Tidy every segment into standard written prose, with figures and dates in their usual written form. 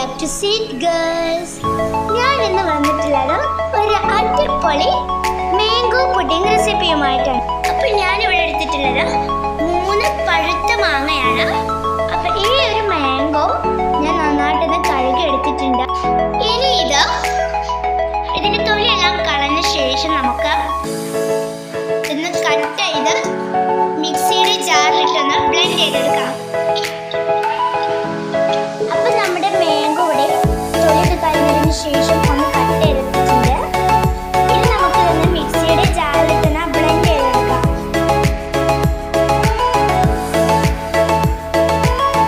Back to seat girls. ഞാൻ ഇന്ന് വന്നിട്ടുള്ളത് ഒരു അടിപൊളി മാംഗോ പുഡിംഗ് റെസിപ്പിയുമായിട്ടാണ്. അപ്പോൾ ഞാൻ ഇവിടെ എടുത്തിട്ടുള്ളത് 3 പഴുത്ത മാങ്ങയാണ്. അപ്പോൾ ഈ ഒരു മാംഗോ ഞാൻ നന്നായിട്ടൊന്ന് കഴുകി എടുത്തിട്ടുണ്ട്. ഇനി ഇതിന്റെ തൊലിയെല്ലാം കളഞ്ഞ ശേഷം നമുക്ക് ഇന്ന് കട്ട് ചെയ്ത് മിക്സിയുടെ ജാറിലിട്ടൊന്ന് ബ്ലെൻഡ് ചെയ്തെടുക്കാം. അപ്പൊ നമ്മുടെ മാംഗോ ഇവിടെ തൊലിയൊക്കെ കഴിഞ്ഞതിന് ശേഷം ഒന്ന് കട്ട് ചെയ്തെടുത്തിട്ടുണ്ട്. ഇനി നമുക്ക് ഇതൊന്ന് മിക്സിയുടെ ജാറിലിട്ടൊന്ന് ബ്ലെൻഡ് ചെയ്തെടുക്കാം.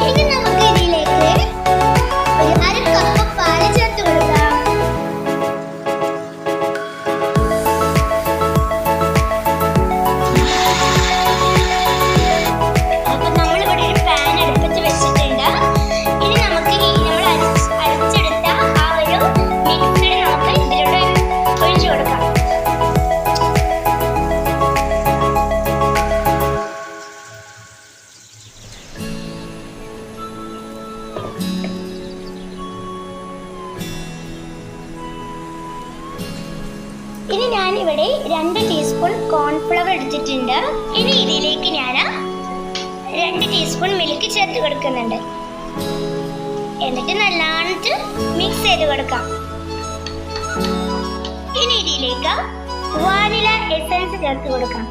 ഇനി നമുക്ക് ഇതിലേക്ക് ഒരു 1/2 കപ്പ് പാല് ചേർത്ത് കൊടുക്കാം. അപ്പൊ നമ്മളിവിടെ ഒരു പാൻ അടുപ്പത്ത് വെച്ചിട്ടുണ്ട്. ഇനി നമുക്ക് നമ്മൾ അരച്ചെടുത്ത ആ ഒരു മിക്സിഡ് നമുക്ക് ഇതിലൂടെ ഒഴിച്ചു കൊടുക്കാം. ഇനി ഞാനിവിടെ 2 ടീസ്പൂൺ കോൺഫ്ലവർ എടുത്തിട്ടുണ്ട്. ഇനി ഇതിലേക്ക് ഞാൻ 2 ടീസ്പൂൺ മിൽക്ക് ചേർത്ത് കൊടുക്കുന്നുണ്ട്. എന്നിട്ട് നല്ലവണ്ണം മിക്സ് ചെയ്ത് കൊടുക്കാം. ഇനി ഇതിലേക്ക് വാനില എസൻസ് ചേർത്ത് കൊടുക്കാം.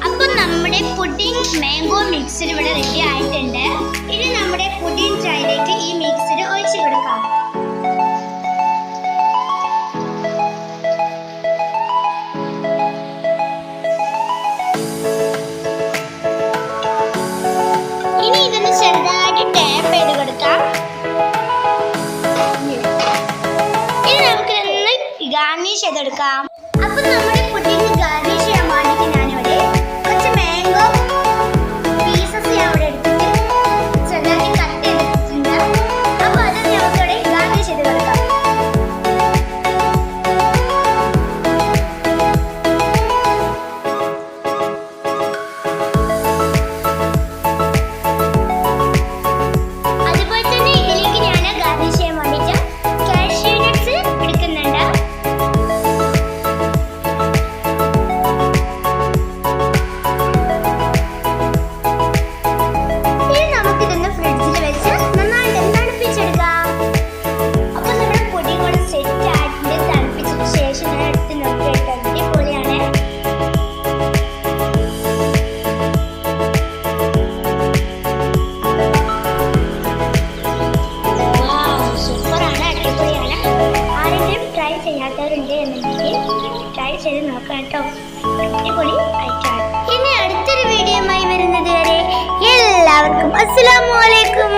അപ്പൊ നമ്മുടെ പുഡിംഗ് മാംഗോ മിക്സർ ഇവിടെ റെഡി ആയിട്ടുണ്ട്. ഇനി നമ്മുടെ പുഡിംഗ് ചായയിലേക്ക് ഈ മിക്സർ ഒഴിച്ചു കൊടുക്കാം. ഇനി ഇതൊന്ന് ചെറുതായിട്ട് ടാപ്പ് ചെയ്ത് കൊടുക്കാം. ഇനി നമുക്ക് ഇതൊന്ന് ഗാർണിഷ് ചെയ്തെടുക്കാം. അപ്പൊ നമ്മുടെ പുഡിംഗ് ഗാർണിഷ് ചെയ്യാൻ വേണ്ടിയിട്ട് ഞാനിവിടെ കുറച്ച് മാംഗോ പീസസ് ഞാൻ ഇവിടെ എടുത്തിട്ട് ചെറുതായിട്ട് കട്ട് ചെയ്തിട്ടുണ്ട്. അപ്പൊ അത് നമുക്കിവിടെ ഗാർണിഷ് ചെയ്ത് കൊടുക്കാം. അതുപോലെ തന്നെ ഇതിലേക്ക് ഞാൻ ഗാർണിഷ് ചെയ്യാൻ വേണ്ടിയിട്ട് കാഷ്യൂ നട്ട്സ് എടുക്കുന്നുണ്ട്. ഇനി നമുക്കിതൊന്ന് ഫ്രിഡ്ജിൽ വെച്ച് നന്നായിട്ട് തണുപ്പിച്ചെടുക്കാം. അപ്പൊ നമ്മുടെ പൊടി കൂടെ സെറ്റ് ആയിട്ട് തണുപ്പിച്ചതിന് ശേഷം ഞാൻ എടുത്ത് നോക്കിയിട്ട് അടിപൊളിയാണ്. സൂപ്പറാണ്, അടിപൊളിയാണ്. ആരെങ്കിലും ട്രൈ ചെയ്യാത്തവരുണ്ട് എന്നുണ്ടെങ്കിൽ ട്രൈ ചെയ്ത് നോക്കാം കേട്ടോ. അടിപൊളി ആയിട്ടാണ്. ഇനി അടുത്തൊരു വീഡിയോയുമായി വരുന്നത് വരെ എല്ലാവർക്കും അസ്സലാമു അലൈക്കും.